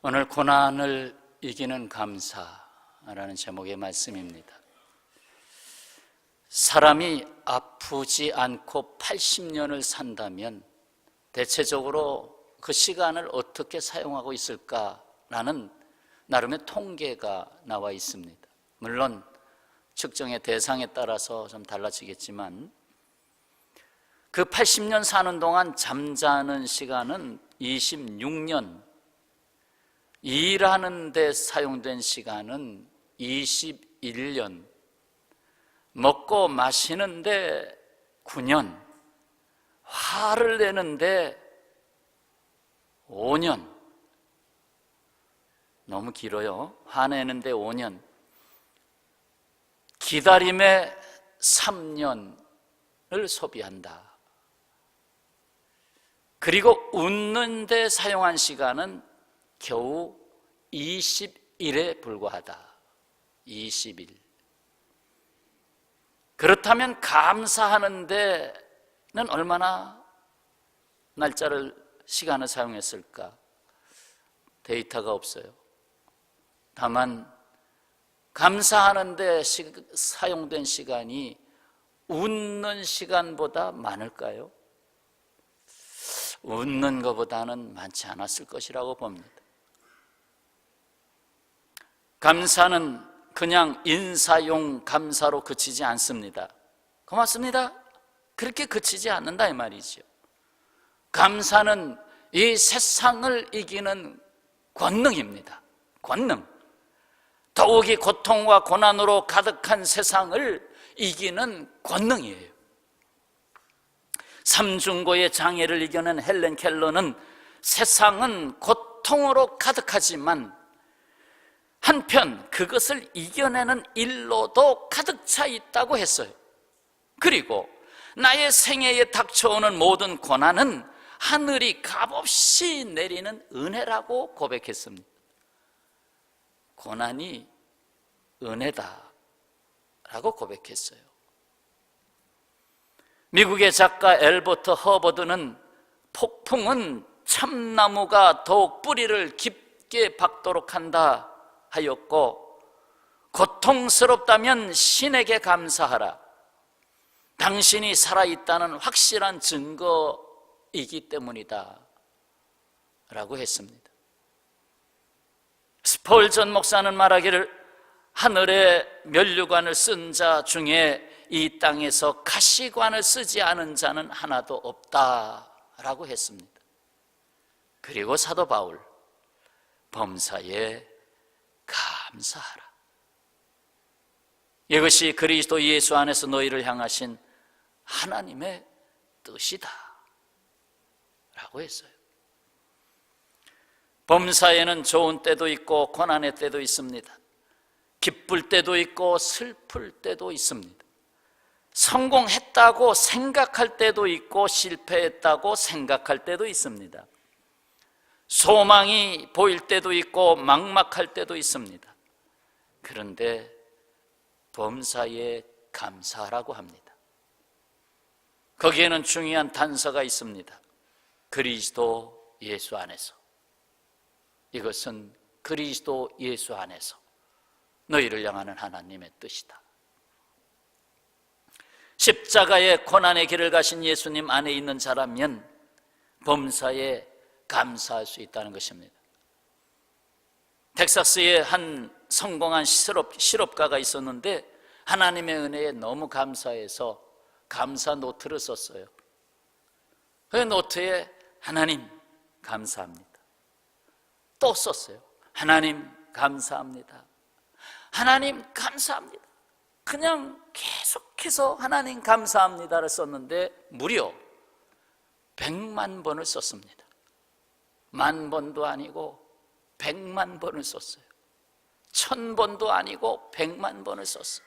오늘 고난을 이기는 감사라는 제목의 말씀입니다. 사람이 아프지 않고 80년을 산다면 대체적으로 그 시간을 어떻게 사용하고 있을까라는 나름의 통계가 나와 있습니다. 물론 측정의 대상에 따라서 좀 달라지겠지만 그 80년 사는 동안 잠자는 시간은 26년, 일하는 데 사용된 시간은 21년, 먹고 마시는데 9년, 화를 내는데 5년. 너무 길어요. 화내는데 5년, 기다림에 3년을 소비한다. 그리고 웃는 데 사용한 시간은 겨우 20일에 불과하다. 20일. 그렇다면 감사하는 데는 얼마나 시간을 사용했을까? 데이터가 없어요. 다만 감사하는 데 사용된 시간이 웃는 시간보다 많을까요? 웃는 것보다는 많지 않았을 것이라고 봅니다. 감사는 그냥 인사용 감사로 그치지 않습니다. 고맙습니다. 그렇게 그치지 않는다 이 말이죠. 감사는 이 세상을 이기는 권능입니다. 권능. 더욱이 고통과 고난으로 가득한 세상을 이기는 권능이에요. 삼중고의 장애를 이겨낸 헬렌 켈러는 세상은 고통으로 가득하지만 한편 그것을 이겨내는 일로도 가득 차 있다고 했어요. 그리고 나의 생애에 닥쳐오는 모든 고난은 하늘이 값없이 내리는 은혜라고 고백했습니다. 고난이 은혜다라고 고백했어요. 미국의 작가 엘버트 허버드는 폭풍은 참나무가 더욱 뿌리를 깊게 박도록 한다 하였고, 고통스럽다면 신에게 감사하라. 당신이 살아있다는 확실한 증거이기 때문이다 라고 했습니다. 스폴전 목사는 말하기를 하늘에 면류관을 쓴 자 중에 이 땅에서 가시관을 쓰지 않은 자는 하나도 없다라고 했습니다. 그리고 사도 바울, 범사에 감사하라. 이것이 그리스도 예수 안에서 너희를 향하신 하나님의 뜻이다 라고 했어요. 범사에는 좋은 때도 있고 고난의 때도 있습니다. 기쁠 때도 있고 슬플 때도 있습니다. 성공했다고 생각할 때도 있고 실패했다고 생각할 때도 있습니다. 소망이 보일 때도 있고 막막할 때도 있습니다. 그런데 범사에 감사하라고 합니다. 거기에는 중요한 단서가 있습니다. 그리스도 예수 안에서. 이것은 그리스도 예수 안에서 너희를 향하는 하나님의 뜻이다. 십자가의 고난의 길을 가신 예수님 안에 있는 자라면 범사에 감사할 수 있다는 것입니다. 텍사스에 한 성공한 실업가가 있었는데 하나님의 은혜에 너무 감사해서 감사 노트를 썼어요. 그 노트에 하나님 감사합니다. 또 썼어요. 하나님 감사합니다. 하나님 감사합니다. 그냥 계속해서 하나님 감사합니다를 썼는데 무려 100만 번을 썼습니다. 10,000번도 아니고 100만 번을 썼어요. 1000번도 아니고 100만 번을 썼어요.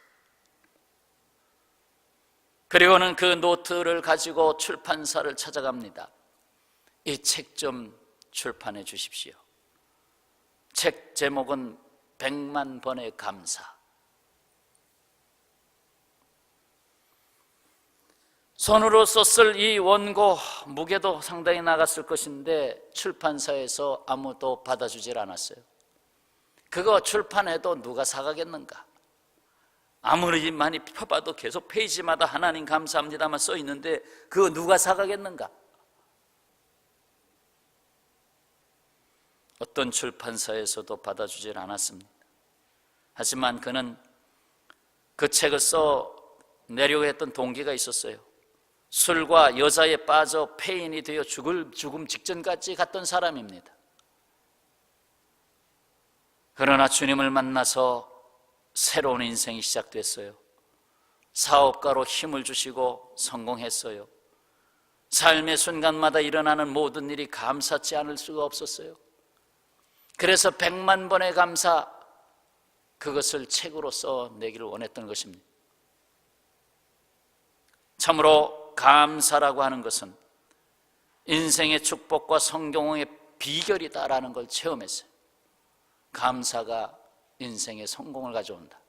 그리고는 그 노트를 가지고 출판사를 찾아갑니다. 이 책 좀 출판해 주십시오. 책 제목은 100만 번의 감사. 손으로 썼을 이 원고 무게도 상당히 나갔을 것인데 출판사에서 아무도 받아주질 않았어요. 그거 출판해도 누가 사가겠는가? 아무리 많이 펴봐도 계속 페이지마다 하나님 감사합니다만 써 있는데 그거 누가 사가겠는가? 어떤 출판사에서도 받아주질 않았습니다. 하지만 그는 그 책을 써 내려고 했던 동기가 있었어요. 술과 여자에 빠져 폐인이 되어 죽음 직전까지 갔던 사람입니다. 그러나 주님을 만나서 새로운 인생이 시작됐어요. 사업가로 힘을 주시고 성공했어요. 삶의 순간마다 일어나는 모든 일이 감사치 않을 수가 없었어요. 그래서 100만 번의 감사, 그것을 책으로 써내기를 원했던 것입니다. 참으로 감사라고 하는 것은 인생의 축복과 성공의 비결이다라는 걸 체험했어요. 감사가 인생의 성공을 가져온다.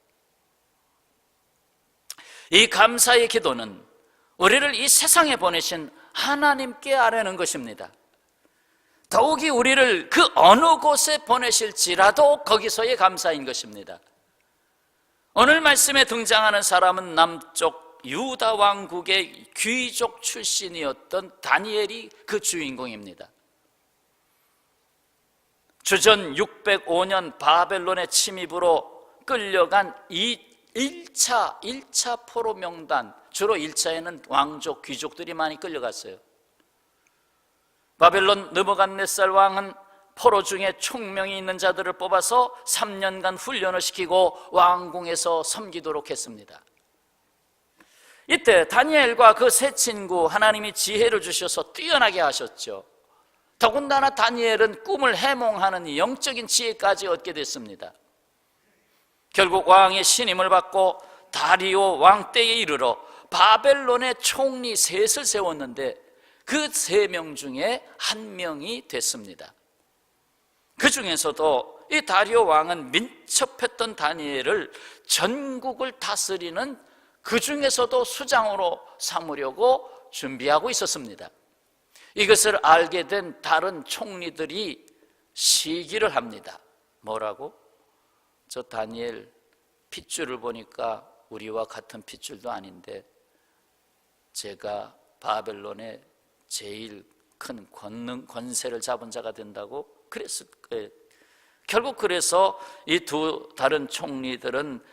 이 감사의 기도는 우리를 이 세상에 보내신 하나님께 아뢰는 것입니다. 더욱이 우리를 그 어느 곳에 보내실지라도 거기서의 감사인 것입니다. 오늘 말씀에 등장하는 사람은 남쪽 유다 왕국의 귀족 출신이었던 다니엘이 그 주인공입니다. 주전 605년 바벨론의 침입으로 끌려간 이 1차 포로 명단, 주로 1차에는 왕족, 귀족들이 많이 끌려갔어요. 바벨론 느부갓네살 왕은 포로 중에 총명이 있는 자들을 뽑아서 3년간 훈련을 시키고 왕궁에서 섬기도록 했습니다. 이때 다니엘과 그 세 친구, 하나님이 지혜를 주셔서 뛰어나게 하셨죠. 더군다나 다니엘은 꿈을 해몽하는 영적인 지혜까지 얻게 됐습니다. 결국 왕의 신임을 받고 다리오 왕 때에 이르러 바벨론의 총리 셋을 세웠는데 그 3명 중에 1명이 됐습니다. 그 중에서도 이 다리오 왕은 민첩했던 다니엘을 전국을 다스리는 그 중에서도 수장으로 삼으려고 준비하고 있었습니다. 이것을 알게 된 다른 총리들이 시기를 합니다. 뭐라고? 저 다니엘 핏줄을 보니까 우리와 같은 핏줄도 아닌데 제가 바벨론의 제일 큰 권세를 잡은 자가 된다고 그랬을 거예요. 결국 그래서 이 두 다른 총리들은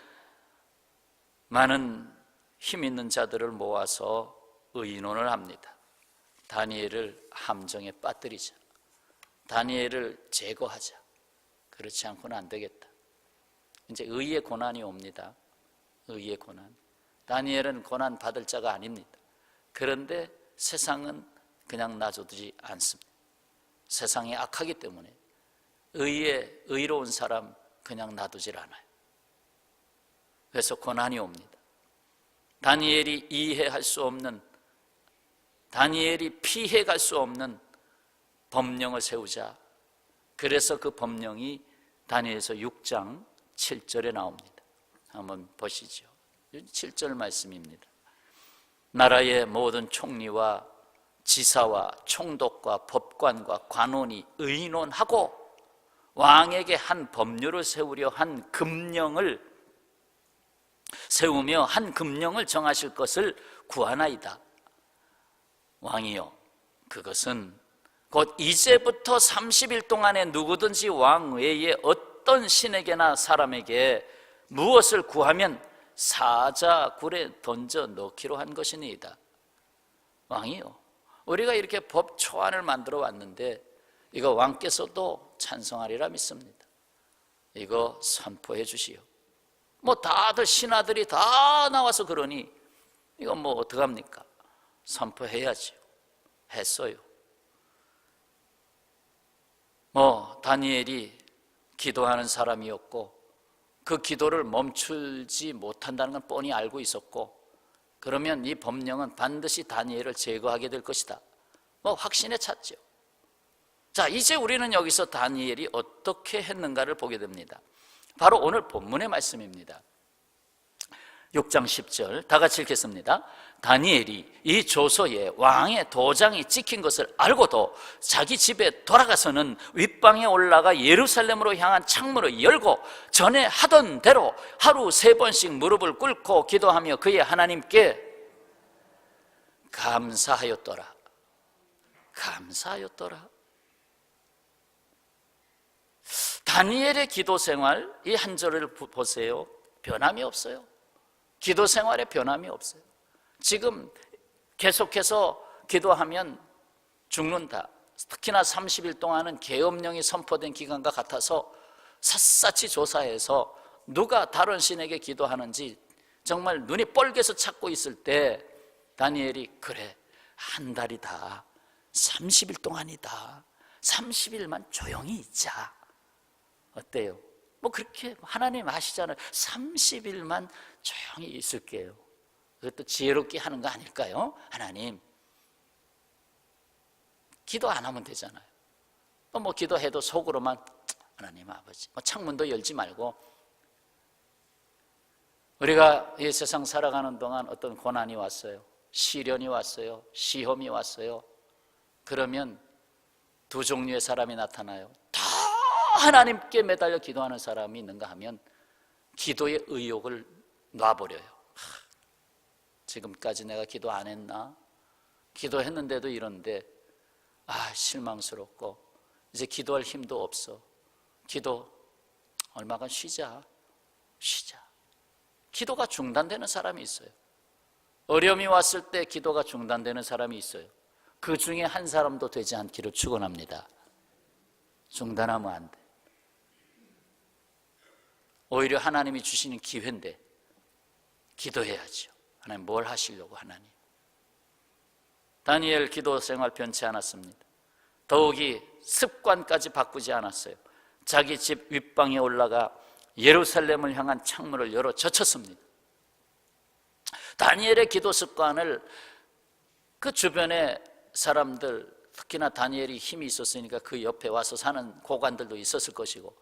많은 힘 있는 자들을 모아서 의논을 합니다. 다니엘을 함정에 빠뜨리자. 다니엘을 제거하자. 그렇지 않고는 안 되겠다. 이제 의의 고난이 옵니다. 의의 고난. 다니엘은 고난 받을 자가 아닙니다. 그런데 세상은 그냥 놔두지 않습니다. 세상이 악하기 때문에 의로운 사람 그냥 놔두질 않아요. 그래서 고난이 옵니다. 다니엘이 이해할 수 없는, 다니엘이 피해갈 수 없는 법령을 세우자. 그래서 그 법령이 다니엘서 6장 7절에 나옵니다. 한번 보시죠. 7절 말씀입니다. 나라의 모든 총리와 지사와 총독과 법관과 관원이 의논하고 왕에게 한 법률을 세우며 한 금령을 정하실 것을 구하나이다. 왕이여, 그것은 곧 이제부터 30일 동안에 누구든지 왕 외에 어떤 신에게나 사람에게 무엇을 구하면 사자굴에 던져 넣기로 한 것이니이다. 왕이요, 우리가 이렇게 법 초안을 만들어 왔는데 이거 왕께서도 찬성하리라 믿습니다. 이거 선포해 주시오. 뭐 다들 신하들이 다 나와서 그러니 이거 뭐 어떡합니까? 선포해야지요. 했어요. 다니엘이 기도하는 사람이었고 그 기도를 멈추지 못한다는 건 뻔히 알고 있었고, 그러면 이 법령은 반드시 다니엘을 제거하게 될 것이다. 확신에 찼죠. 자, 이제 우리는 여기서 다니엘이 어떻게 했는가를 보게 됩니다. 바로 오늘 본문의 말씀입니다. 6장 10절 다 같이 읽겠습니다. 다니엘이 이 조서에 왕의 도장이 찍힌 것을 알고도 자기 집에 돌아가서는 윗방에 올라가 예루살렘으로 향한 창문을 열고 전에 하던 대로 하루 3번씩 무릎을 꿇고 기도하며 그의 하나님께 감사하였더라. 감사하였더라. 다니엘의 기도 생활, 이 한 절을 보세요. 변함이 없어요. 기도 생활에 변함이 없어요. 지금 계속해서 기도하면 죽는다. 특히나 30일 동안은 계엄령이 선포된 기간과 같아서 샅샅이 조사해서 누가 다른 신에게 기도하는지 정말 눈이 뻘개서 찾고 있을 때 다니엘이 그래, 한 달이다, 30일 동안이다, 30일만 조용히 있자. 어때요? 뭐 그렇게 하나님 아시잖아요. 30일만 조용히 있을게요. 그것도 지혜롭게 하는 거 아닐까요? 하나님, 기도 안 하면 되잖아요. 뭐 기도해도 속으로만 하나님 아버지, 창문도 열지 말고. 우리가 이 세상 살아가는 동안 어떤 고난이 왔어요. 시련이 왔어요. 시험이 왔어요. 그러면 두 종류의 사람이 나타나요. 더 하나님께 매달려 기도하는 사람이 있는가 하면 기도의 의욕을 놔버려요. 지금까지 내가 기도 안 했나? 기도했는데도 이런데 실망스럽고 이제 기도할 힘도 없어. 기도 얼마간 쉬자. 기도가 중단되는 사람이 있어요. 어려움이 왔을 때 기도가 중단되는 사람이 있어요. 그 중에 한 사람도 되지 않기를 축원합니다. 중단하면 안 돼. 오히려 하나님이 주시는 기회인데 기도해야죠. 하나님 뭘 하시려고 하나님. 다니엘 기도 생활 변치 않았습니다. 더욱이 습관까지 바꾸지 않았어요. 자기 집 윗방에 올라가 예루살렘을 향한 창문을 열어 젖혔습니다. 다니엘의 기도 습관을 그 주변의 사람들, 특히나 다니엘이 힘이 있었으니까 그 옆에 와서 사는 고관들도 있었을 것이고,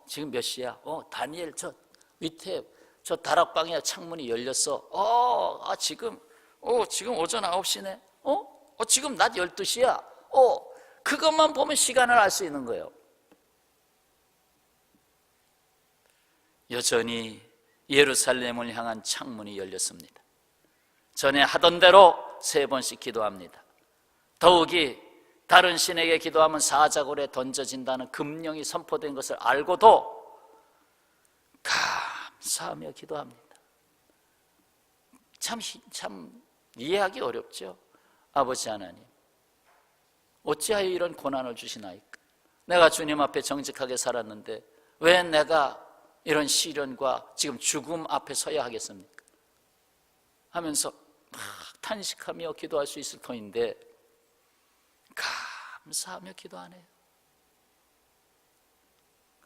지금 몇 시야? 다니엘 저 밑에 저 다락방에 창문이 열렸어. 지금 오전 9시네. 지금 낮 12시야. 그것만 보면 시간을 알 수 있는 거예요. 여전히 예루살렘을 향한 창문이 열렸습니다. 전에 하던 대로 3번씩 기도합니다. 더욱이 다른 신에게 기도하면 사자굴에 던져진다는 금령이 선포된 것을 알고도 감사하며 기도합니다. 참 이해하기 어렵죠. 아버지 하나님, 어찌하여 이런 고난을 주시나이까? 내가 주님 앞에 정직하게 살았는데 왜 내가 이런 시련과 지금 죽음 앞에 서야 하겠습니까? 하면서 막 탄식하며 기도할 수 있을 터인데 감사하며 기도 안 해요.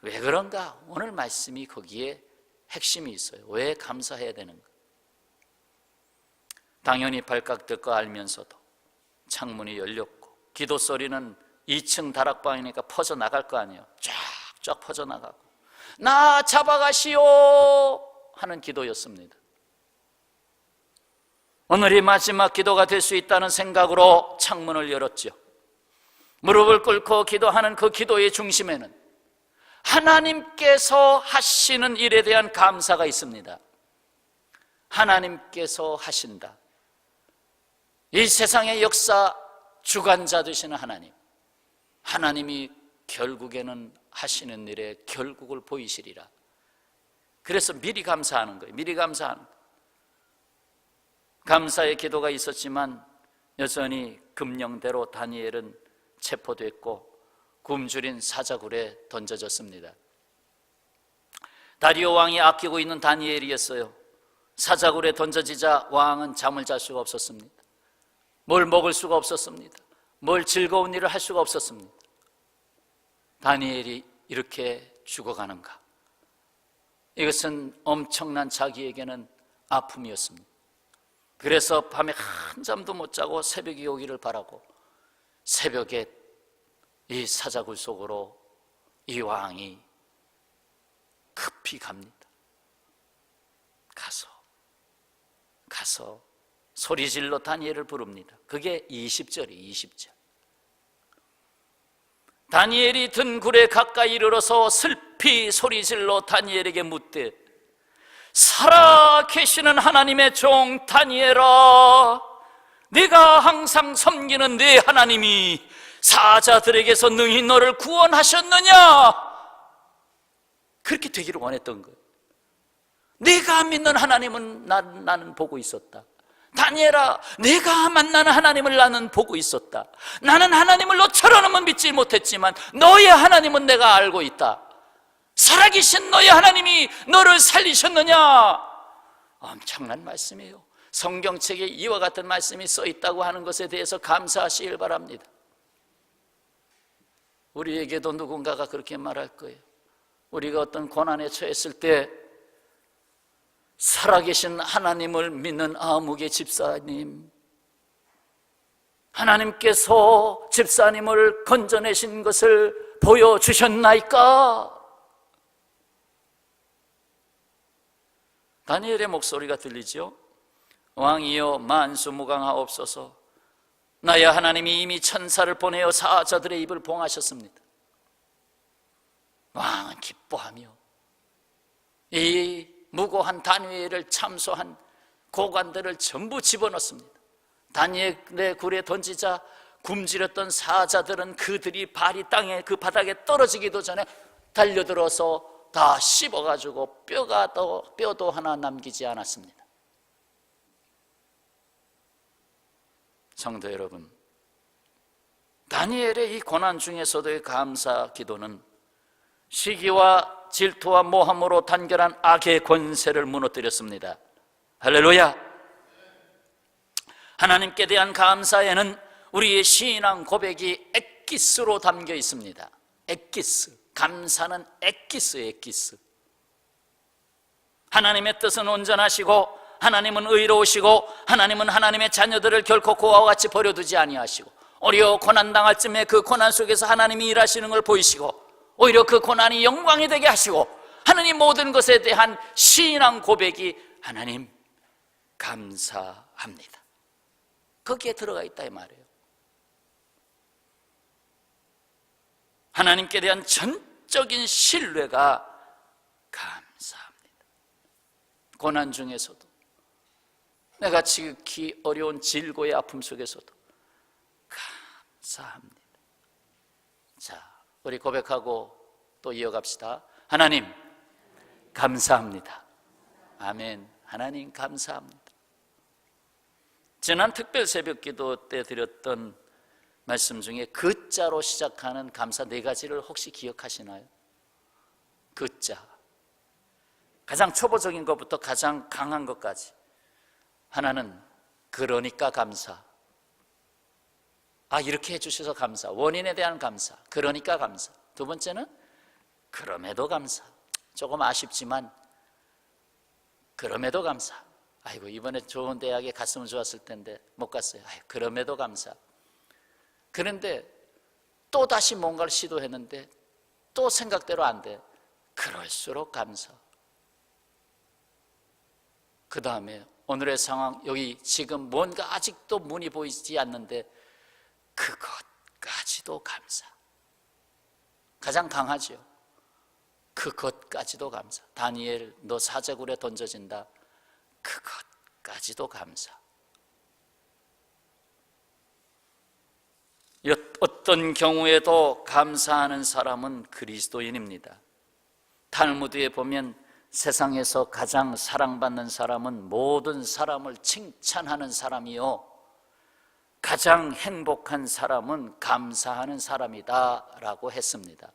왜 그런가? 오늘 말씀이 거기에 핵심이 있어요. 왜 감사해야 되는가? 당연히 발각될 거 알면서도 창문이 열렸고 기도 소리는 2층 다락방이니까 퍼져나갈 거 아니에요. 쫙쫙 퍼져나가고 나 잡아가시오 하는 기도였습니다. 오늘이 마지막 기도가 될 수 있다는 생각으로 창문을 열었죠. 무릎을 꿇고 기도하는 그 기도의 중심에는 하나님께서 하시는 일에 대한 감사가 있습니다. 하나님께서 하신다. 이 세상의 역사 주관자 되시는 하나님, 하나님이 결국에는 하시는 일의 결국을 보이시리라. 그래서 미리 감사하는 거예요. 미리 감사하는 거예요. 감사의 기도가 있었지만 여전히 금령대로 다니엘은 체포됐고 굶주린 사자굴에 던져졌습니다. 다리오 왕이 아끼고 있는 다니엘이었어요. 사자굴에 던져지자 왕은 잠을 잘 수가 없었습니다. 뭘 먹을 수가 없었습니다. 뭘 즐거운 일을 할 수가 없었습니다. 다니엘이 이렇게 죽어가는가? 이것은 엄청난 자기에게는 아픔이었습니다. 그래서 밤에 한잠도 못 자고 새벽이 오기를 바라고 새벽에 이 사자굴 속으로 이 왕이 급히 갑니다. 가서 가서 소리질러 다니엘을 부릅니다. 그게 20절이 20절. 다니엘이 든 굴에 가까이 이르러서 슬피 소리질러 다니엘에게 묻되, 살아 계시는 하나님의 종 다니엘아, 네가 항상 섬기는 네 하나님이 사자들에게서 능히 너를 구원하셨느냐? 그렇게 되기를 원했던 거예요. 네가 믿는 하나님은 나는 보고 있었다. 다니엘아, 내가 만나는 하나님을 나는 보고 있었다. 나는 하나님을 너처럼은 믿지 못했지만 너의 하나님은 내가 알고 있다. 살아계신 너의 하나님이 너를 살리셨느냐? 엄청난 말씀이에요. 성경책에 이와 같은 말씀이 써 있다고 하는 것에 대해서 감사하시길 바랍니다. 우리에게도 누군가가 그렇게 말할 거예요. 우리가 어떤 고난에 처했을 때 살아계신 하나님을 믿는 아무개 집사님, 하나님께서 집사님을 건져내신 것을 보여주셨나이까? 다니엘의 목소리가 들리죠. 왕이여 만수무강하옵소서. 나의 하나님이 이미 천사를 보내어 사자들의 입을 봉하셨습니다. 왕은 기뻐하며 이 무고한 다니엘을 참소한 고관들을 전부 집어넣습니다. 다니엘의 굴에 던지자 굶주렸던 사자들은 그들이 발이 땅에 그 바닥에 떨어지기도 전에 달려들어서 다 씹어가지고 뼈도 하나 남기지 않았습니다. 성도 여러분, 다니엘의 이 고난 중에서도의 감사 기도는 시기와 질투와 모함으로 단결한 악의 권세를 무너뜨렸습니다. 할렐루야. 하나님께 대한 감사에는 우리의 신앙 고백이 엑기스로 담겨 있습니다. 엑기스, 감사는 엑기스. 하나님의 뜻은 온전하시고 하나님은 의로우시고 하나님은 하나님의 자녀들을 결코 고아와 같이 버려두지 아니하시고 오히려 고난당할 쯤에 그 고난 속에서 하나님이 일하시는 걸 보이시고 오히려 그 고난이 영광이 되게 하시고 하느님 모든 것에 대한 신앙 고백이 하나님 감사합니다. 거기에 들어가 있다 이 말이에요. 하나님께 대한 전적인 신뢰가 감사합니다. 고난 중에서도 내가 지극히 어려운 질고의 아픔 속에서도 감사합니다. 자, 우리 고백하고 또 이어갑시다. 하나님 감사합니다. 아멘. 하나님 감사합니다. 지난 특별 새벽 기도 때 드렸던 말씀 중에 그자로 시작하는 감사 4가지를 혹시 기억하시나요? 그자, 가장 초보적인 것부터 가장 강한 것까지. 하나는 그러니까 감사. 이렇게 해주셔서 감사. 원인에 대한 감사. 그러니까 감사. 두 번째는 그럼에도 감사. 조금 아쉽지만 그럼에도 감사. 아이고 이번에 좋은 대학에 갔으면 좋았을 텐데 못 갔어요. 그럼에도 감사. 그런데 또 다시 뭔가를 시도했는데 또 생각대로 안 돼. 그럴수록 감사. 그 다음에 오늘의 상황, 여기 지금 뭔가 아직도 문이 보이지 않는데 그것까지도 감사. 가장 강하죠. 그것까지도 감사. 다니엘, 너 사자굴에 던져진다. 그것까지도 감사. 어떤 경우에도 감사하는 사람은 그리스도인입니다. 탈무드에 보면 세상에서 가장 사랑받는 사람은 모든 사람을 칭찬하는 사람이요, 가장 행복한 사람은 감사하는 사람이다 라고 했습니다.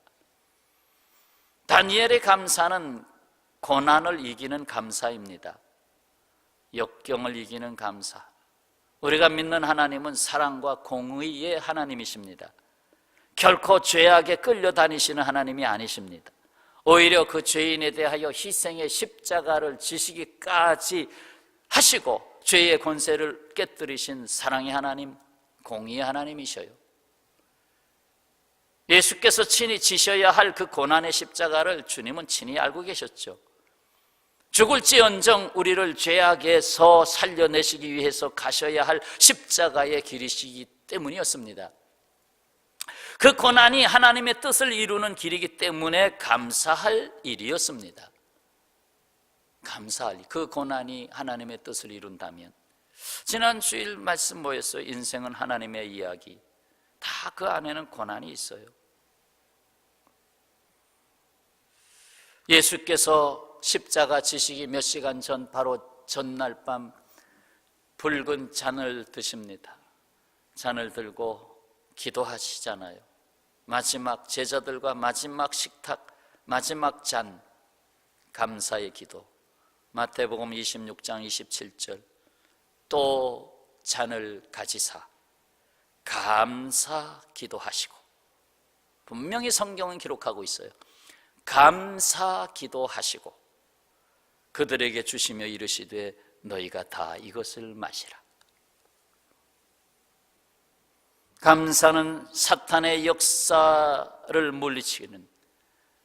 다니엘의 감사는 고난을 이기는 감사입니다. 역경을 이기는 감사. 우리가 믿는 하나님은 사랑과 공의의 하나님이십니다. 결코 죄악에 끌려다니시는 하나님이 아니십니다. 오히려 그 죄인에 대하여 희생의 십자가를 지시기까지 하시고 죄의 권세를 깨뜨리신 사랑의 하나님, 공의의 하나님이셔요. 예수께서 친히 지셔야 할 그 고난의 십자가를 주님은 친히 알고 계셨죠. 죽을지언정 우리를 죄악에서 살려내시기 위해서 가셔야 할 십자가의 길이시기 때문이었습니다. 그 고난이 하나님의 뜻을 이루는 길이기 때문에 감사할 일이었습니다. 감사할 일, 그 고난이 하나님의 뜻을 이룬다면. 지난 주일 말씀 뭐였어요? 인생은 하나님의 이야기. 다 그 안에는 고난이 있어요. 예수께서 십자가 지시기 몇 시간 전, 바로 전날 밤 붉은 잔을 드십니다. 잔을 들고 기도하시잖아요. 마지막 제자들과 마지막 식탁, 마지막 잔, 감사의 기도. 마태복음 26장 27절, 또 잔을 가지사 감사 기도하시고, 분명히 성경은 기록하고 있어요. 감사 기도하시고 그들에게 주시며 이르시되 너희가 다 이것을 마시라. 감사는 사탄의 역사를 물리치는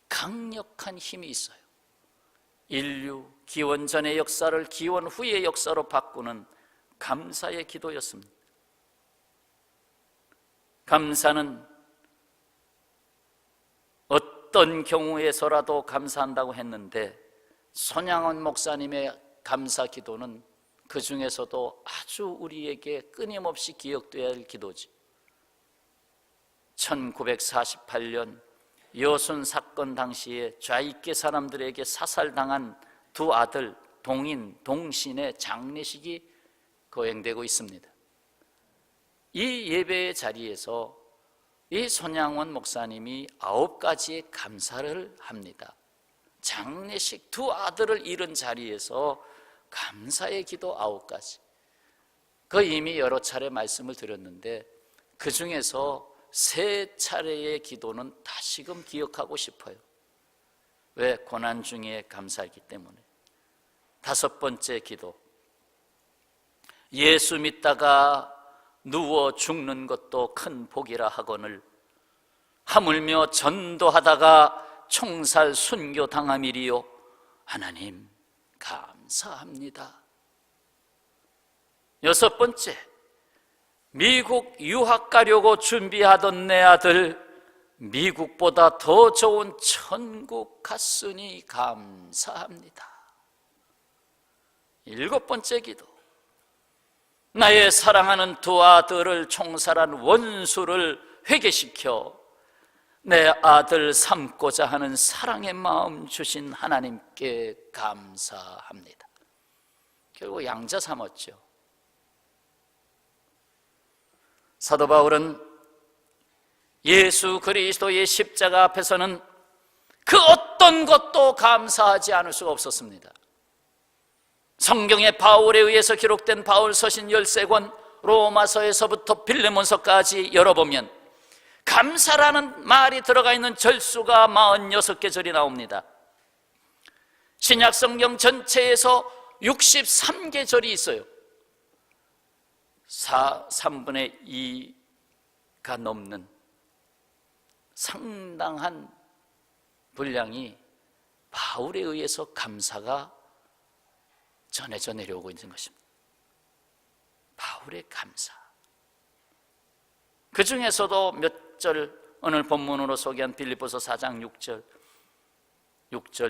강력한 힘이 있어요. 인류 기원 전의 역사를 기원 후의 역사로 바꾸는 감사의 기도였습니다. 감사는 어떤 경우에서라도 감사한다고 했는데, 손양원 목사님의 감사 기도는 그 중에서도 아주 우리에게 끊임없이 기억되어야 할 기도지. 1948년 여순 사건 당시에 좌익계 사람들에게 사살당한 두 아들 동인, 동신의 장례식이 거행되고 있습니다. 이 예배의 자리에서 이 손양원 목사님이 9가지의 감사를 합니다. 장례식, 두 아들을 잃은 자리에서 감사의 기도 9가지. 그 이미 여러 차례 말씀을 드렸는데 그 중에서 3차례의 기도는 다시금 기억하고 싶어요. 왜? 고난 중에 감사하기 때문에. 5번째 기도, 예수 믿다가 누워 죽는 것도 큰 복이라 하거늘 하물며 전도하다가 총살 순교 당함이리요 하나님 감사합니다. 6번째, 미국 유학 가려고 준비하던 내 아들 미국보다 더 좋은 천국 갔으니 감사합니다. 7번째 기도, 나의 사랑하는 두 아들을 총살한 원수를 회개시켜 내 아들 삼고자 하는 사랑의 마음 주신 하나님께 감사합니다. 결국 양자 삼았죠. 사도 바울은 예수 그리스도의 십자가 앞에서는 그 어떤 것도 감사하지 않을 수가 없었습니다. 성경에 바울에 의해서 기록된 바울 서신 13권, 로마서에서부터 빌레몬서까지 열어보면 감사라는 말이 들어가 있는 절수가 46개 절이 나옵니다. 신약 성경 전체에서 63개 절이 있어요. 3분의 2가 넘는 상당한 분량이 바울에 의해서 감사가 전해져 내려오고 있는 것입니다. 바울의 감사. 그 중에서도 몇 절, 오늘 본문으로 소개한 빌립보서 4장 6절,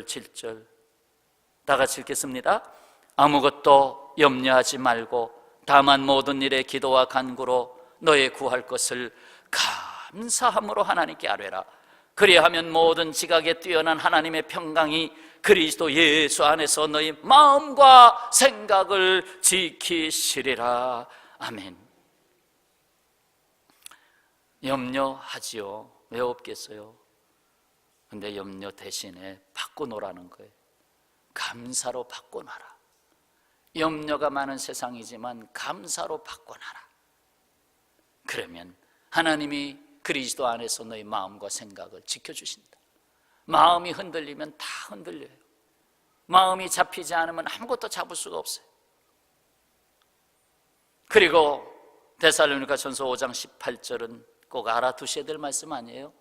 7절 다 같이 읽겠습니다. 아무것도 염려하지 말고 다만 모든 일에 기도와 간구로 너의 구할 것을 감사함으로 하나님께 아뢰라. 그리하면 모든 지각에 뛰어난 하나님의 평강이 그리스도 예수 안에서 너희 마음과 생각을 지키시리라. 아멘. 염려하지요. 왜 없겠어요? 근데 염려 대신에 바꿔놓으라는 거예요. 감사로 바꿔놔라. 염려가 많은 세상이지만 감사로 바꿔놔라. 그러면 하나님이 그리스도 안에서 너희 마음과 생각을 지켜주신다. 마음이 흔들리면 다 흔들려요. 마음이 잡히지 않으면 아무것도 잡을 수가 없어요. 그리고 데살로니가전서 5장 18절은 꼭 알아두셔야 될 말씀 아니에요?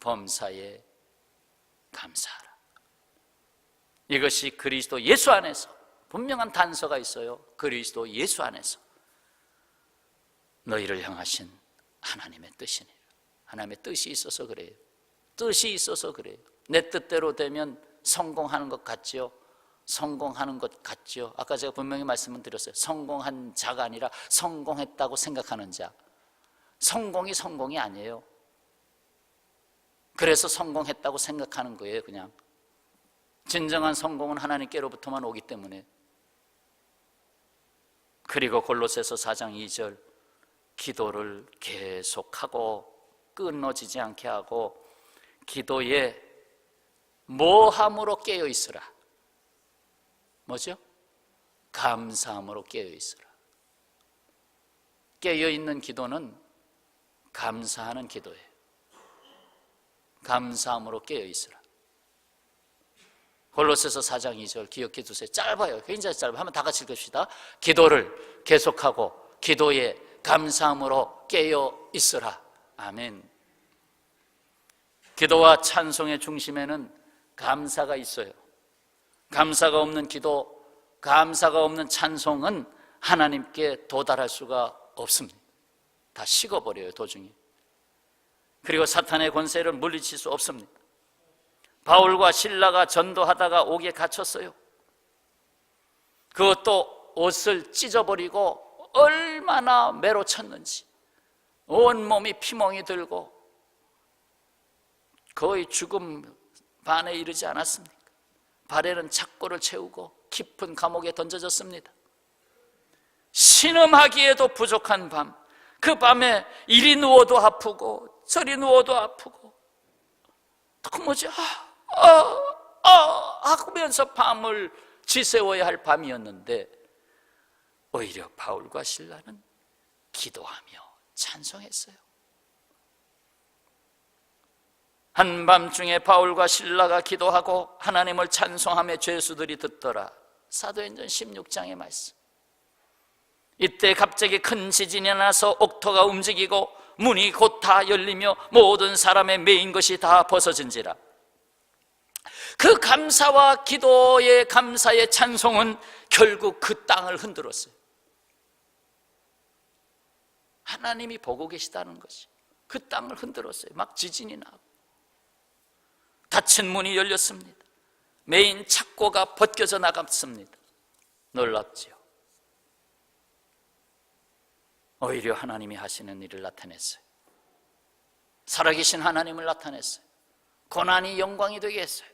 범사에 감사하라. 이것이 그리스도 예수 안에서 분명한 단서가 있어요. 그리스도 예수 안에서 너희를 향하신 하나님의 뜻이니라. 하나님의 뜻이 있어서 그래요. 뜻이 있어서 그래요. 내 뜻대로 되면 성공하는 것 같지요? 성공하는 것 같지요? 아까 제가 분명히 말씀을 드렸어요. 성공한 자가 아니라 성공했다고 생각하는 자. 성공이 아니에요. 그래서 성공했다고 생각하는 거예요. 그냥 진정한 성공은 하나님께로부터만 오기 때문에. 그리고 골로새서 4장 2절 기도를 계속하고 끊어지지 않게 하고 기도에 뭐함으로 깨어 있으라. 뭐죠? 감사함으로 깨어 있으라. 깨어 있는 기도는 감사하는 기도예요. 감사함으로 깨어 있으라. 골로새서 4장 2절 기억해 두세요. 짧아요. 굉장히 짧아요. 한번 다 같이 읽읍시다. 기도를 계속하고 기도에 감사함으로 깨어 있으라. 아멘. 기도와 찬송의 중심에는 감사가 있어요. 감사가 없는 기도, 감사가 없는 찬송은 하나님께 도달할 수가 없습니다. 다 식어버려요, 도중에. 그리고 사탄의 권세를 물리칠 수 없습니다. 바울과 실라가 전도하다가 옥에 갇혔어요. 그것도 옷을 찢어버리고 얼마나 매로 쳤는지, 온몸이 피멍이 들고 거의 죽음 반에 이르지 않았습니까? 발에는 착고를 채우고 깊은 감옥에 던져졌습니다. 신음하기에도 부족한 밤, 그 밤에 이리 누워도 아프고 저리 누워도 아프고 도무지 하면서 밤을 지새워야 할 밤이었는데 오히려 바울과 실라는 기도하며 찬송했어요. 한밤중에 바울과 실라가 기도하고 하나님을 찬송하며 죄수들이 듣더라. 사도행전 16장의 말씀. 이때 갑자기 큰 지진이 나서 옥토가 움직이고 문이 곧 다 열리며 모든 사람의 매인 것이 다 벗어진지라. 그 감사와 기도의 감사의 찬송은 결국 그 땅을 흔들었어요. 하나님이 보고 계시다는 것이 그 땅을 흔들었어요. 막 지진이 나고 닫힌 문이 열렸습니다. 매인 착고가 벗겨져 나갔습니다. 놀랍지요. 오히려 하나님이 하시는 일을 나타냈어요. 살아계신 하나님을 나타냈어요. 고난이 영광이 되게 했어요.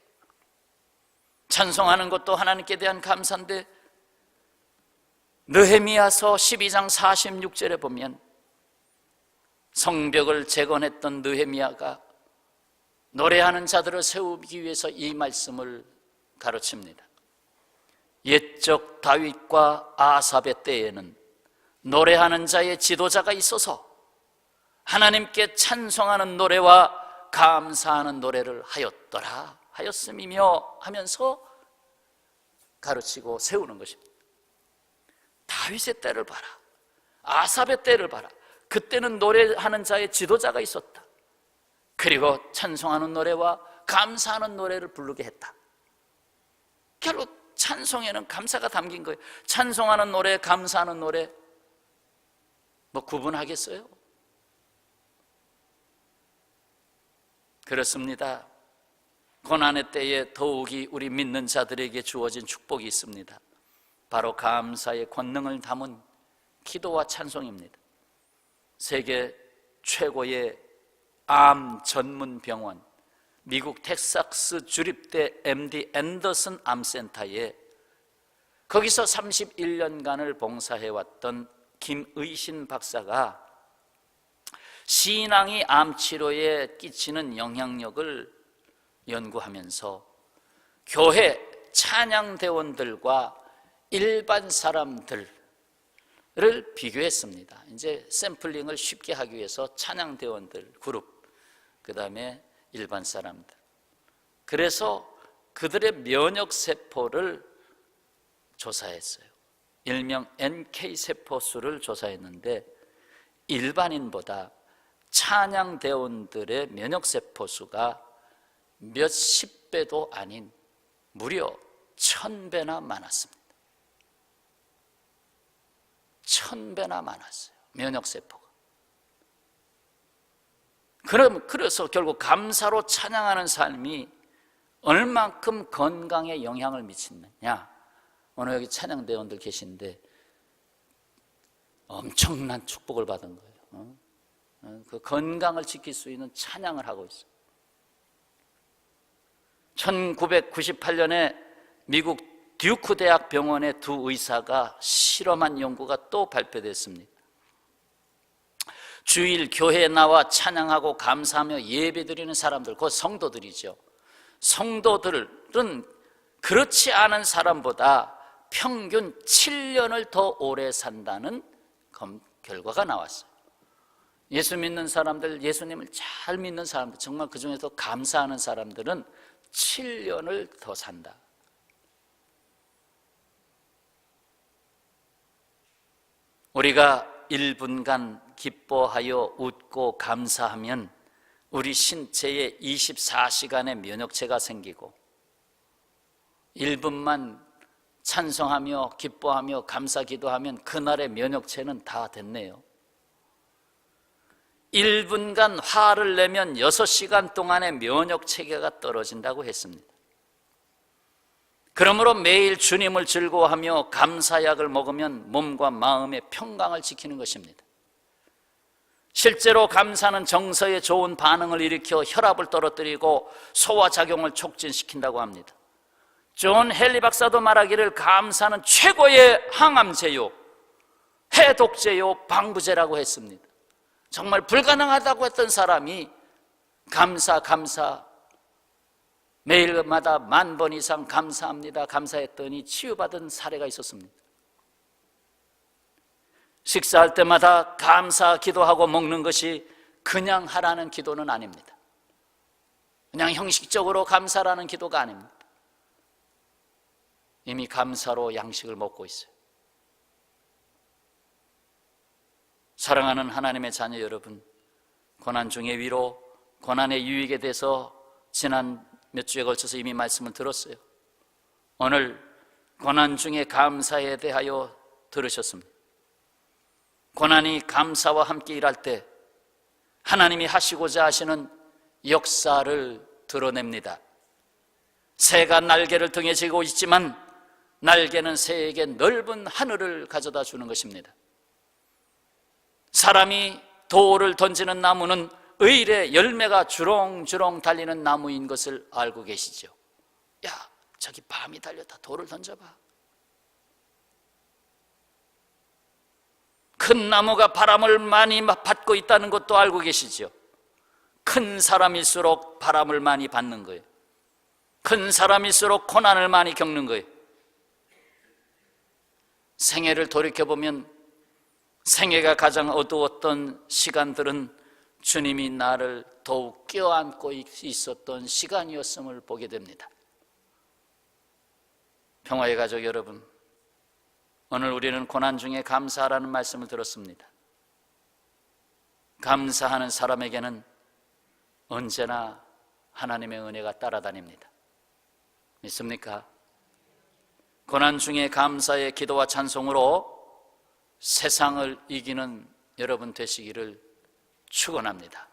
찬송하는 것도 하나님께 대한 감사인데 느헤미야서 12장 46절에 보면 성벽을 재건했던 느헤미야가 노래하는 자들을 세우기 위해서 이 말씀을 가르칩니다. 옛적 다윗과 아삽의 때에는 노래하는 자의 지도자가 있어서 하나님께 찬송하는 노래와 감사하는 노래를 하였음이며 하면서 가르치고 세우는 것입니다. 다윗의 때를 봐라. 아삽의 때를 봐라. 그때는 노래하는 자의 지도자가 있었다. 그리고 찬송하는 노래와 감사하는 노래를 부르게 했다. 결국 찬송에는 감사가 담긴 거예요. 찬송하는 노래, 감사하는 노래 뭐 구분하겠어요? 그렇습니다. 고난의 때에 더욱이 우리 믿는 자들에게 주어진 축복이 있습니다. 바로 감사의 권능을 담은 기도와 찬송입니다. 세계 최고의 암 전문 병원, 미국 텍사스 주립대 MD 앤더슨 암센터에 거기서 31년간을 봉사해왔던 김의신 박사가 신앙이 암 치료에 끼치는 영향력을 연구하면서 교회 찬양대원들과 일반 사람들을 비교했습니다. 이제 샘플링을 쉽게 하기 위해서 찬양대원들 그룹, 그 다음에 일반 사람들. 그래서 그들의 면역세포를 조사했어요. 일명 NK세포 수를 조사했는데 일반인보다 찬양대원들의 면역세포 수가 몇십 배도 아닌 무려 1000배나 많았습니다. 1000배나 많았어요, 면역세포가. 그래서 결국 감사로 찬양하는 삶이 얼만큼 건강에 영향을 미치느냐. 오늘 여기 찬양대원들 계신데 엄청난 축복을 받은 거예요. 그 건강을 지킬 수 있는 찬양을 하고 있어요. 1998년에 미국 듀크 대학 병원의 두 의사가 실험한 연구가 또 발표됐습니다. 주일 교회에 나와 찬양하고 감사하며 예배드리는 사람들, 그 성도들이죠. 성도들은 그렇지 않은 사람보다 평균 7년을 더 오래 산다는 결과가 나왔어요. 예수 믿는 사람들, 예수님을 잘 믿는 사람들, 정말 그 중에서 감사하는 사람들은 7년을 더 산다. 우리가 1분간 기뻐하여 웃고 감사하면 우리 신체에 24시간의 면역체가 생기고, 1분만 찬송하며 기뻐하며 감사 기도하면 그날의 면역체는 다 됐네요. 1분간 화를 내면 6시간 동안의 면역체계가 떨어진다고 했습니다. 그러므로 매일 주님을 즐거워하며 감사약을 먹으면 몸과 마음의 평강을 지키는 것입니다. 실제로 감사는 정서에 좋은 반응을 일으켜 혈압을 떨어뜨리고 소화작용을 촉진시킨다고 합니다. 존 헨리 박사도 말하기를 감사는 최고의 항암제요, 해독제요, 방부제라고 했습니다. 정말 불가능하다고 했던 사람이 감사 매일마다 10,000번 이상 감사합니다, 감사했더니 치유받은 사례가 있었습니다. 식사할 때마다 감사 기도하고 먹는 것이 그냥 하라는 기도는 아닙니다. 그냥 형식적으로 감사라는 기도가 아닙니다. 이미 감사로 양식을 먹고 있어요. 사랑하는 하나님의 자녀 여러분, 고난 중의 위로, 고난의 유익에 대해서 지난 몇 주에 걸쳐서 이미 말씀을 들었어요. 오늘 고난 중에 감사에 대하여 들으셨습니다. 고난이 감사와 함께 일할 때 하나님이 하시고자 하시는 역사를 드러냅니다. 새가 날개를 등에 지고 있지만 날개는 새에게 넓은 하늘을 가져다 주는 것입니다. 사람이 돌을 던지는 나무는 의일의 열매가 주렁주렁 달리는 나무인 것을 알고 계시죠? 야, 저기 밤이 달렸다, 돌을 던져봐. 큰 나무가 바람을 많이 받고 있다는 것도 알고 계시죠? 큰 사람일수록 바람을 많이 받는 거예요. 큰 사람일수록 고난을 많이 겪는 거예요. 생애를 돌이켜보면 생애가 가장 어두웠던 시간들은 주님이 나를 더욱 껴안고 있었던 시간이었음을 보게 됩니다. 평화의 가족 여러분, 오늘 우리는 고난 중에 감사하라는 말씀을 들었습니다. 감사하는 사람에게는 언제나 하나님의 은혜가 따라다닙니다. 믿습니까? 고난 중에 감사의 기도와 찬송으로 세상을 이기는 여러분 되시기를 축원합니다.